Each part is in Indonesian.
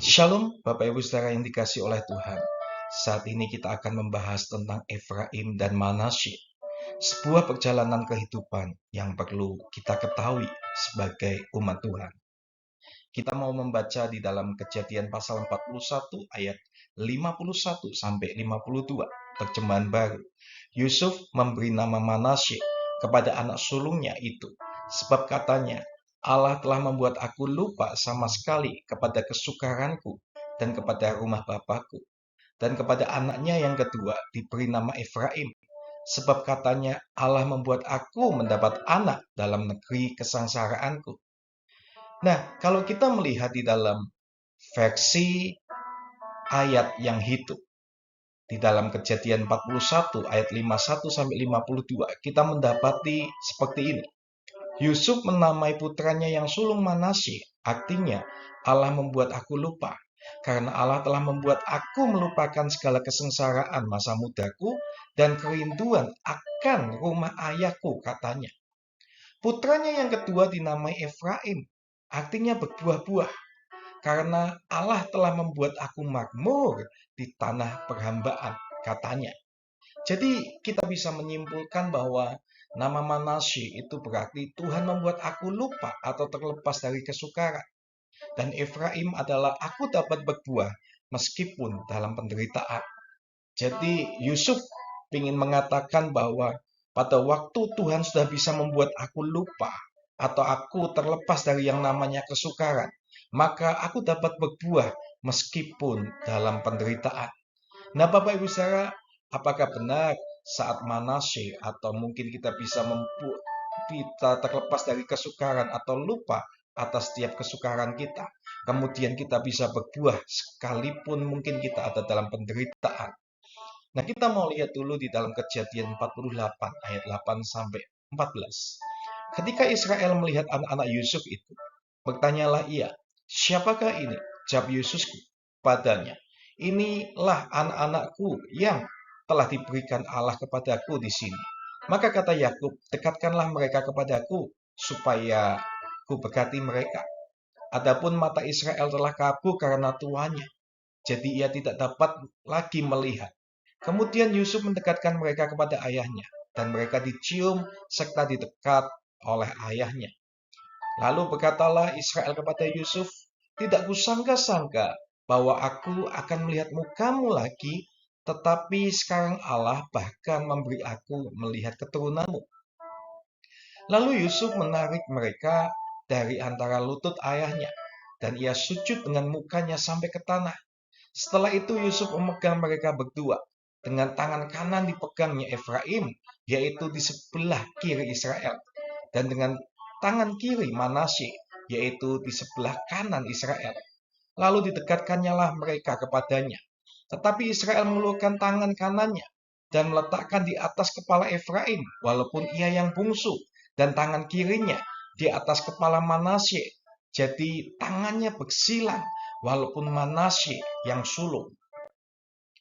Shalom, Bapak Ibu Saudara yang dikasih oleh Tuhan. Saat ini kita akan membahas tentang Efraim dan Manasye, sebuah perjalanan kehidupan yang perlu kita ketahui sebagai umat Tuhan. Kita mau membaca di dalam Kejadian pasal 41 ayat 51 sampai 52, terjemahan baru. Yusuf memberi nama Manasye kepada anak sulungnya itu, sebab katanya, Allah telah membuat aku lupa sama sekali kepada kesukaranku dan kepada rumah bapakku. Dan kepada anaknya yang kedua diberi nama Efraim, sebab katanya Allah membuat aku mendapat anak dalam negeri kesengsaraanku. Nah, kalau kita melihat di dalam versi ayat yang hidup, di dalam Kejadian 41 ayat 51 sampai 52, kita mendapati seperti ini. Yusuf menamai putranya yang sulung Manasye, artinya Allah membuat aku lupa. Karena Allah telah membuat aku melupakan segala kesengsaraan masa mudaku dan kerinduan akan rumah ayahku, katanya. Putranya yang kedua dinamai Efraim, artinya berbuah-buah. Karena Allah telah membuat aku makmur di tanah perhambaan, katanya. Jadi kita bisa menyimpulkan bahwa nama Manasye itu berarti Tuhan membuat aku lupa atau terlepas dari kesukaran. Dan Efraim adalah aku dapat berbuah meskipun dalam penderitaan. Jadi Yusuf ingin mengatakan bahwa pada waktu Tuhan sudah bisa membuat aku lupa atau aku terlepas dari yang namanya kesukaran, maka aku dapat berbuah meskipun dalam penderitaan. Nah, Bapak Ibu Saudara, apakah benar saat Manasye atau mungkin kita bisa kita terlepas dari kesukaran atau lupa atas setiap kesukaran kita, kemudian kita bisa berbuah sekalipun mungkin kita ada dalam penderitaan? Nah, kita mau lihat dulu di dalam Kejadian 48 ayat 8 sampai 14. Ketika Israel melihat anak-anak Yusuf itu, bertanyalah ia, "Siapakah ini?" Jawab Yusuf padanya, "Inilah anak-anakku yang telah diberikan Allah kepadaku di sini." Maka kata Yakub, "Dekatkanlah mereka kepadaku supaya ku berkati mereka." Adapun mata Israel telah kabur karena tuanya, jadi ia tidak dapat lagi melihat. Kemudian Yusuf mendekatkan mereka kepada ayahnya, dan mereka dicium serta didekat oleh ayahnya. Lalu berkatalah Israel kepada Yusuf, "Tidak kusangka-sangka bahwa aku akan melihat mukamu lagi, tetapi sekarang Allah bahkan memberi aku melihat keturunanmu." Lalu Yusuf menarik mereka dari antara lutut ayahnya, dan ia sujud dengan mukanya sampai ke tanah. Setelah itu Yusuf memegang mereka berdua. Dengan tangan kanan dipegangnya Efraim, yaitu di sebelah kiri Israel, dan dengan tangan kiri Manasye, yaitu di sebelah kanan Israel. Lalu didekatkannya lah mereka kepadanya. Tetapi Israel mengulurkan tangan kanannya dan meletakkan di atas kepala Efraim, walaupun ia yang bungsu, dan tangan kirinya di atas kepala Manasye. Jadi tangannya bersilang, walaupun Manasye yang sulung.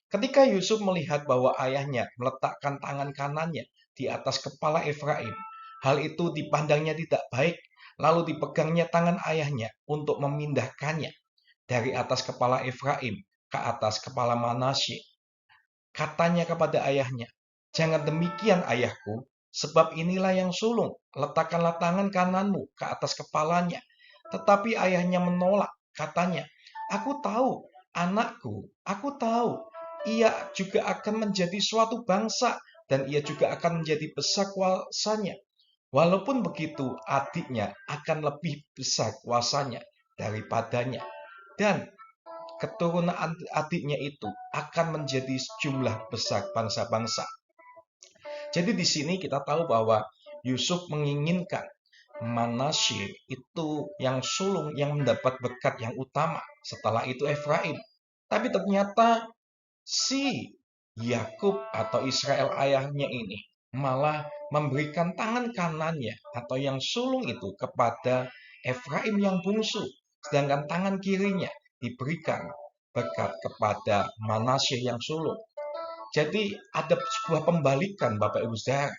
Ketika Yusuf melihat bahwa ayahnya meletakkan tangan kanannya di atas kepala Efraim, hal itu dipandangnya tidak baik, lalu dipegangnya tangan ayahnya untuk memindahkannya dari atas kepala Efraim ke atas kepala Manasye. Katanya kepada ayahnya, "Jangan demikian ayahku, sebab inilah yang sulung, letakkanlah tangan kananmu ke atas kepalanya." Tetapi ayahnya menolak, katanya, "Aku tahu, anakku, aku tahu. Ia juga akan menjadi suatu bangsa, dan ia juga akan menjadi besar kuasanya. Walaupun begitu, adiknya akan lebih besar kuasanya daripadanya. Dan keturunan adiknya itu akan menjadi sejumlah besar bangsa-bangsa." Jadi di sini kita tahu bahwa Yusuf menginginkan Manasye itu yang sulung yang mendapat berkat yang utama. Setelah itu Efraim. Tapi ternyata si Yakub atau Israel ayahnya ini malah memberikan tangan kanannya atau yang sulung itu kepada Efraim yang bungsu, sedangkan tangan kirinya diberikan berkat kepada Manasye yang sulung. Jadi ada sebuah pembalikan, Bapak Ibu Saudara.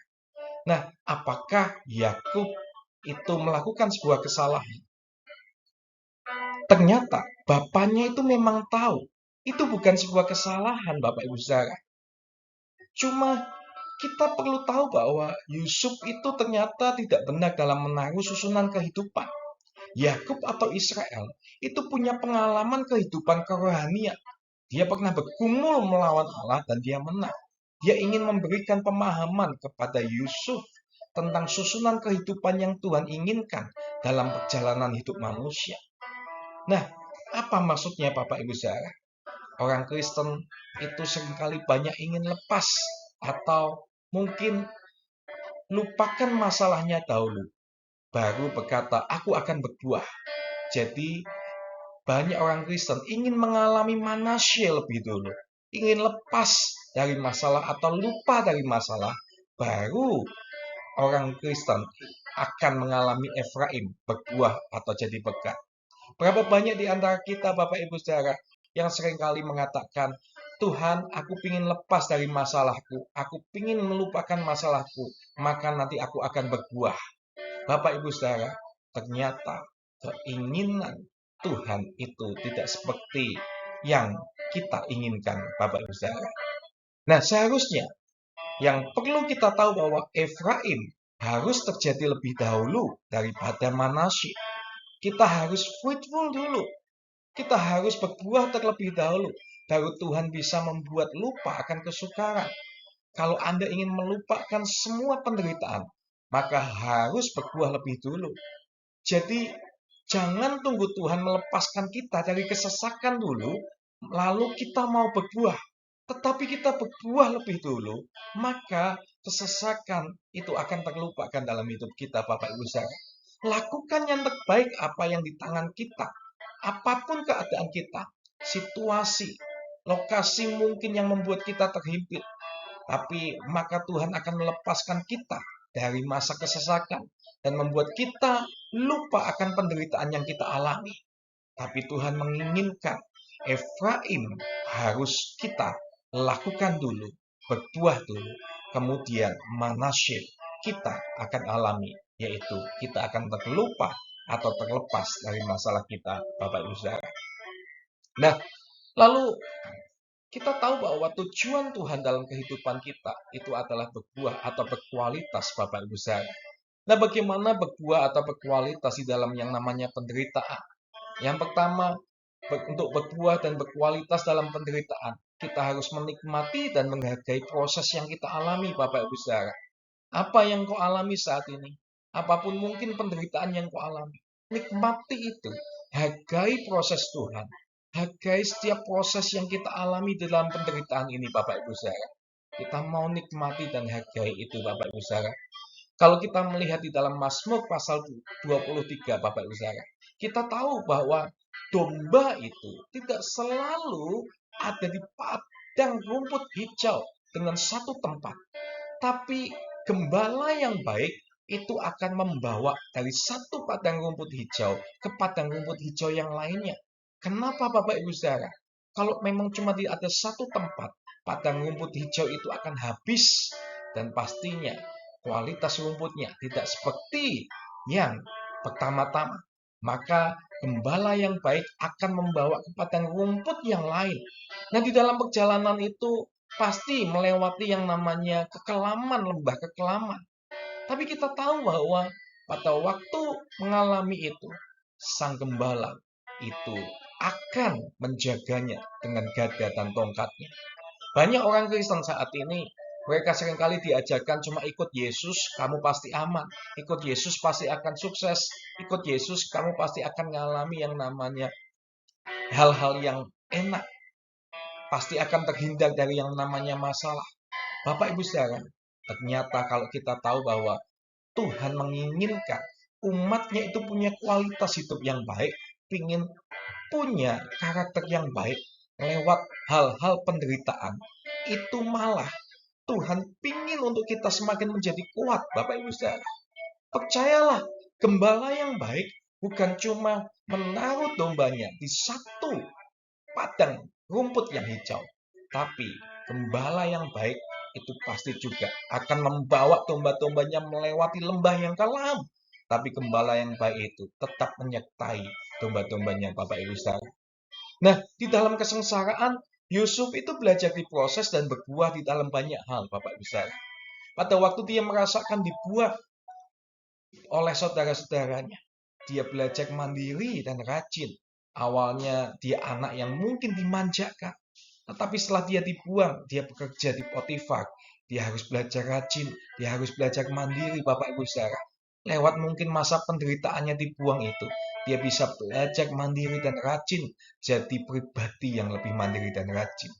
Nah, apakah Yakub itu melakukan sebuah kesalahan? Ternyata Bapaknya itu memang tahu. Itu bukan sebuah kesalahan, Bapak Ibu Saudara. Cuma kita perlu tahu bahwa Yusuf itu ternyata tidak benar dalam menaruh susunan kehidupan. Yakub atau Israel itu punya pengalaman kehidupan kerohanian. Dia pernah bergumul melawan Allah dan dia menang. Dia ingin memberikan pemahaman kepada Yusuf tentang susunan kehidupan yang Tuhan inginkan dalam perjalanan hidup manusia. Nah, apa maksudnya Bapak Ibu Saudara? Orang Kristen itu seringkali banyak ingin lepas atau mungkin lupakan masalahnya dahulu, baru berkata, aku akan berbuah. Jadi, banyak orang Kristen ingin mengalami manasye lebih dulu, ingin lepas dari masalah atau lupa dari masalah, baru orang Kristen akan mengalami Efraim, berbuah atau jadi berkat. Berapa banyak di antara kita, Bapak Ibu Saudara, yang seringkali mengatakan, Tuhan, aku ingin lepas dari masalahku, aku ingin melupakan masalahku, maka nanti aku akan berbuah. Bapak Ibu Saudara, ternyata keinginan Tuhan itu tidak seperti yang kita inginkan, Bapak Ibu Saudara. Nah, seharusnya yang perlu kita tahu bahwa Efraim harus terjadi lebih dahulu daripada Manasye. Kita harus fruitful dulu. Kita harus berbuah terlebih dahulu. Baru Tuhan bisa membuat lupa akan kesukaran. Kalau Anda ingin melupakan semua penderitaan, maka harus berbuah lebih dulu. Jadi, jangan tunggu Tuhan melepaskan kita dari kesesakan dulu, lalu kita mau berbuah. Tetapi kita berbuah lebih dulu, maka kesesakan itu akan terlupakan dalam hidup kita, Bapak Ibu Saudara. Lakukan yang terbaik apa yang di tangan kita. Apapun keadaan kita, situasi, lokasi mungkin yang membuat kita terhimpit. Tapi maka Tuhan akan melepaskan kita dari masa kesesakan dan membuat kita lupa akan penderitaan yang kita alami. Tapi Tuhan menginginkan Efraim harus kita lakukan dulu, berbuah dulu. Kemudian Manasye kita akan alami, yaitu kita akan terlupa atau terlepas dari masalah kita, Bapak Ibu Saudara. Nah, lalu kita tahu bahwa tujuan Tuhan dalam kehidupan kita itu adalah berbuah atau berkualitas, Bapak Ibu Saudara. Nah, bagaimana berbuah atau berkualitas di dalam yang namanya penderitaan? Yang pertama, untuk berbuah dan berkualitas dalam penderitaan, kita harus menikmati dan menghargai proses yang kita alami, Bapak Ibu Saudara. Apa yang kau alami saat ini? Apapun mungkin penderitaan yang kau alami. Nikmati itu. Hargai proses Tuhan. Hargai setiap proses yang kita alami dalam penderitaan ini, Bapak Ibu Saudara. Kita mau nikmati dan hargai itu, Bapak Ibu Saudara. Kalau kita melihat di dalam Mazmur pasal 23, Bapak Ibu Saudara, kita tahu bahwa domba itu tidak selalu ada di padang rumput hijau dengan satu tempat. Tapi gembala yang baik itu akan membawa dari satu padang rumput hijau ke padang rumput hijau yang lainnya. Kenapa Bapak Ibu Saudara? Kalau memang cuma ada satu tempat, padang rumput hijau itu akan habis. Dan pastinya kualitas rumputnya tidak seperti yang pertama-tama. Maka gembala yang baik akan membawa ke padang rumput yang lain. Nah, di dalam perjalanan itu pasti melewati yang namanya kekelaman, lembah kekelaman. Tapi kita tahu bahwa pada waktu mengalami itu, sang gembala itu akan menjaganya dengan gada dan tongkatnya. Banyak orang Kristen saat ini, mereka seringkali diajarkan cuma ikut Yesus, kamu pasti aman. Ikut Yesus pasti akan sukses. Ikut Yesus, kamu pasti akan mengalami yang namanya hal-hal yang enak. Pasti akan terhindar dari yang namanya masalah. Bapak Ibu Saudara, ternyata kalau kita tahu bahwa Tuhan menginginkan umatnya itu punya kualitas hidup yang baik, ingin punya karakter yang baik lewat hal-hal penderitaan, itu malah Tuhan ingin untuk kita semakin menjadi kuat, Bapak Ibu Saudara. Percayalah, gembala yang baik bukan cuma menaruh dombanya di satu padang rumput yang hijau. Tapi gembala yang baik itu pasti juga akan membawa domba-dombanya melewati lembah yang kelam. Tapi gembala yang baik itu tetap menyertai domba-dombanya, Bapak Ibu Saudara. Nah, di dalam kesengsaraan, Yusuf itu belajar diproses dan berbuah di dalam banyak hal, Bapak Ibu Saudara. Pada waktu dia merasakan dibuah oleh saudara-saudaranya, dia belajar mandiri dan rajin. Awalnya dia anak yang mungkin dimanjakan, tetapi setelah dia dibuang, dia bekerja di Potifar. Dia harus belajar rajin, dia harus belajar mandiri, Bapak Ibu Saudara. Lewat mungkin masa penderitaannya dibuang itu, dia bisa belajar mandiri dan rajin, jadi pribadi yang lebih mandiri dan rajin.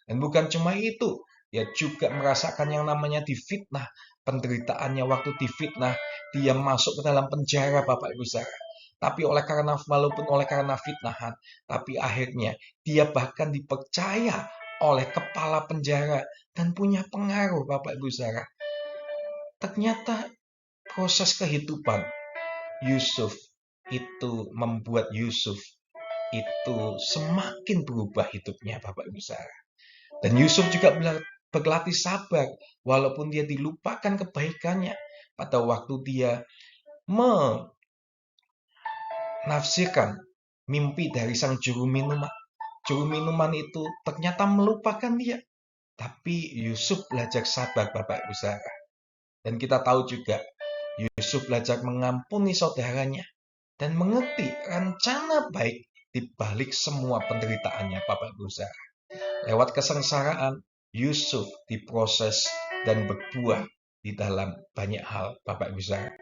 Dan bukan cuma itu, dia juga merasakan yang namanya difitnah. Penderitaannya waktu difitnah, dia masuk ke dalam penjara, Bapak Ibu Saudara. Tapi walaupun oleh karena fitnahan, tapi akhirnya dia bahkan dipercaya oleh kepala penjara dan punya pengaruh, Bapak Ibu Saudara. Ternyata proses kehidupan Yusuf itu membuat Yusuf itu semakin berubah hidupnya, Bapak Ibu Saudara. Dan Yusuf juga berlatih sabar, walaupun dia dilupakan kebaikannya pada waktu dia menafsirkan mimpi dari sang juru minuman. Juru minuman itu ternyata melupakan dia. Tapi Yusuf belajar sabar, Bapak Ibu Saudara. Dan kita tahu juga, Yusuf belajar mengampuni saudaranya dan mengerti rencana baik di balik semua penderitaannya, Bapak Ibu Saudara. Lewat kesengsaraan, Yusuf diproses dan berbuah di dalam banyak hal, Bapak Ibu Saudara.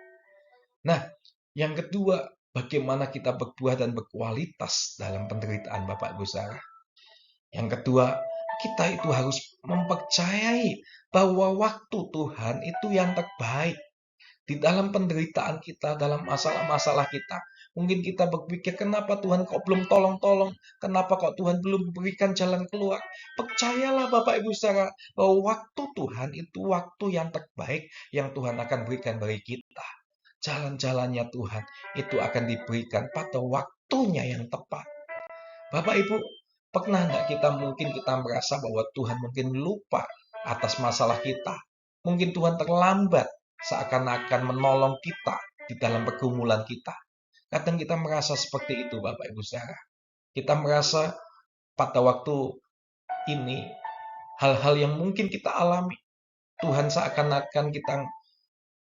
Nah, yang kedua, bagaimana kita berbuah dan berkualitas dalam penderitaan, Bapak Ibu Saudara. Yang kedua, kita itu harus mempercayai bahwa waktu Tuhan itu yang terbaik. Di dalam penderitaan kita, dalam masalah-masalah kita, mungkin kita berpikir, kenapa Tuhan kok belum tolong-tolong? Kenapa kok Tuhan belum berikan jalan keluar? Percayalah Bapak Ibu Saudara, bahwa waktu Tuhan itu waktu yang terbaik yang Tuhan akan berikan bagi kita. Jalan-jalannya Tuhan itu akan diberikan pada waktunya yang tepat. Bapak Ibu, pernah enggak kita merasa bahwa Tuhan mungkin lupa atas masalah kita? Mungkin Tuhan terlambat seakan-akan menolong kita di dalam pergumulan kita. Kadang kita merasa seperti itu, Bapak Ibu Saudara. Kita merasa pada waktu ini hal-hal yang mungkin kita alami, Tuhan seakan-akan kita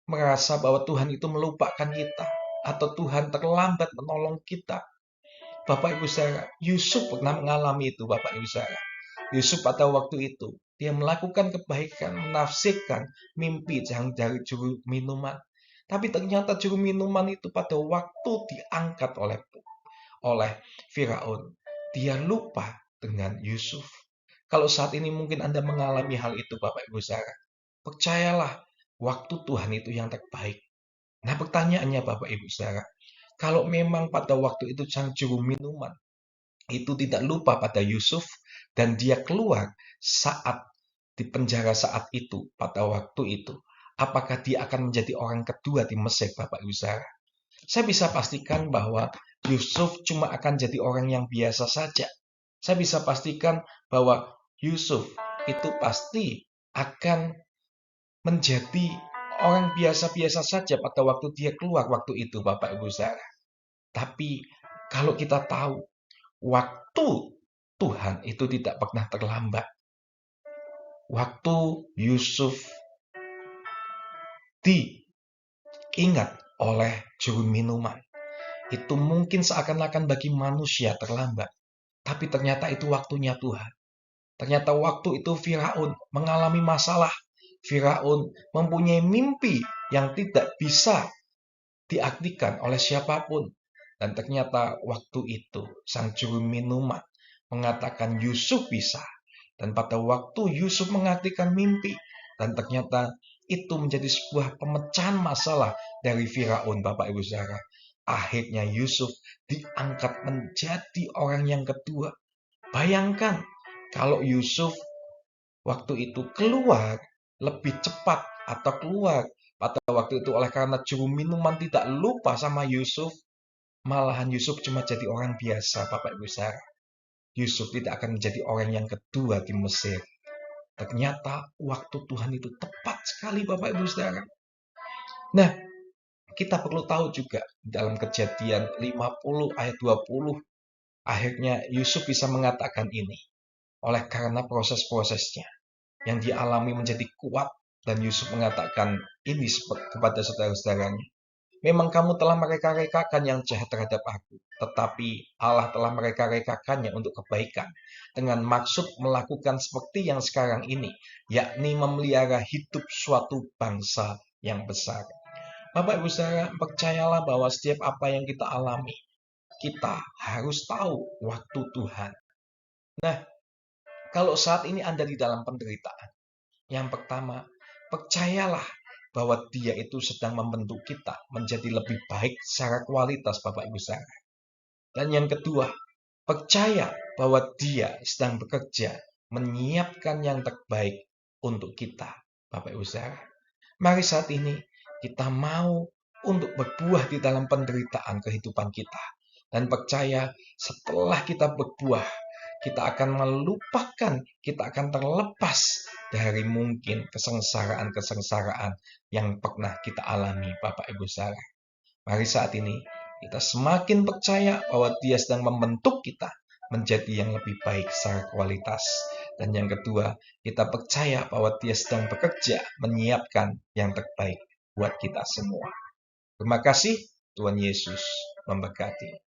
merasa bahwa Tuhan itu melupakan kita atau Tuhan terlambat menolong kita. Bapak Ibu Saudara, Yusuf pernah mengalami itu, Bapak Ibu Saudara. Yusuf pada waktu itu, dia melakukan kebaikan, menafsirkan mimpi dari juru minuman. Tapi ternyata juru minuman itu pada waktu diangkat oleh Firaun, dia lupa dengan Yusuf. Kalau saat ini mungkin Anda mengalami hal itu, Bapak Ibu Saudara, percayalah, waktu Tuhan itu yang terbaik. Nah, pertanyaannya Bapak Ibu Saudara, kalau memang pada waktu itu sang juru minuman itu tidak lupa pada Yusuf dan dia keluar saat di penjara saat itu, pada waktu itu, apakah dia akan menjadi orang kedua di Mesir, Bapak Ibu Saudara? Saya bisa pastikan bahwa Yusuf cuma akan jadi orang yang biasa saja. Saya bisa pastikan bahwa Yusuf itu pasti akan menjadi orang biasa-biasa saja pada waktu dia keluar waktu itu, Bapak Ibu Saudara. Tapi kalau kita tahu, waktu Tuhan itu tidak pernah terlambat. Waktu Yusuf diingat oleh juru minuman, itu mungkin seakan-akan bagi manusia terlambat. Tapi ternyata itu waktunya Tuhan. Ternyata waktu itu Firaun mengalami masalah. Firaun mempunyai mimpi yang tidak bisa diartikan oleh siapapun. Dan ternyata waktu itu sang juru minuman mengatakan Yusuf bisa. Dan pada waktu Yusuf mengartikan mimpi, dan ternyata itu menjadi sebuah pemecahan masalah dari Firaun, Bapak Ibu Saudara. Akhirnya Yusuf diangkat menjadi orang yang kedua. Bayangkan kalau Yusuf waktu itu keluar lebih cepat atau keluar pada waktu itu oleh karena juru minuman tidak lupa sama Yusuf, malahan Yusuf cuma jadi orang biasa, Bapak Ibu Saudara. Yusuf tidak akan menjadi orang yang kedua di Mesir. Ternyata waktu Tuhan itu tepat sekali, Bapak Ibu Saudara. Nah, kita perlu tahu juga dalam Kejadian 50 ayat 20, Akhirnya Yusuf bisa mengatakan ini oleh karena proses-prosesnya yang dialami menjadi kuat, dan Yusuf mengatakan ini kepada saudara-saudaranya. Memang kamu telah mereka-rekakan yang jahat terhadap aku, tetapi Allah telah mereka-rekakannya untuk kebaikan, dengan maksud melakukan seperti yang sekarang ini, yakni memelihara hidup suatu bangsa yang besar. Bapak Ibu Saudara, percayalah bahwa setiap apa yang kita alami, kita harus tahu waktu Tuhan. Nah, kalau saat ini Anda di dalam penderitaan, yang pertama, percayalah bahwa Dia itu sedang membentuk kita menjadi lebih baik secara kualitas, Bapak Ibu Saudara. Dan yang kedua, percaya bahwa Dia sedang bekerja menyiapkan yang terbaik untuk kita, Bapak Ibu Saudara. Mari saat ini kita mau untuk berbuah di dalam penderitaan kehidupan kita. Dan percaya setelah kita berbuah, kita akan melupakan, kita akan terlepas dari mungkin kesengsaraan-kesengsaraan yang pernah kita alami, Bapak Ibu Saudara. Mari saat ini kita semakin percaya bahwa Dia sedang membentuk kita menjadi yang lebih baik secara kualitas. Dan yang kedua, kita percaya bahwa Dia sedang bekerja menyiapkan yang terbaik buat kita semua. Terima kasih, Tuhan Yesus memberkati.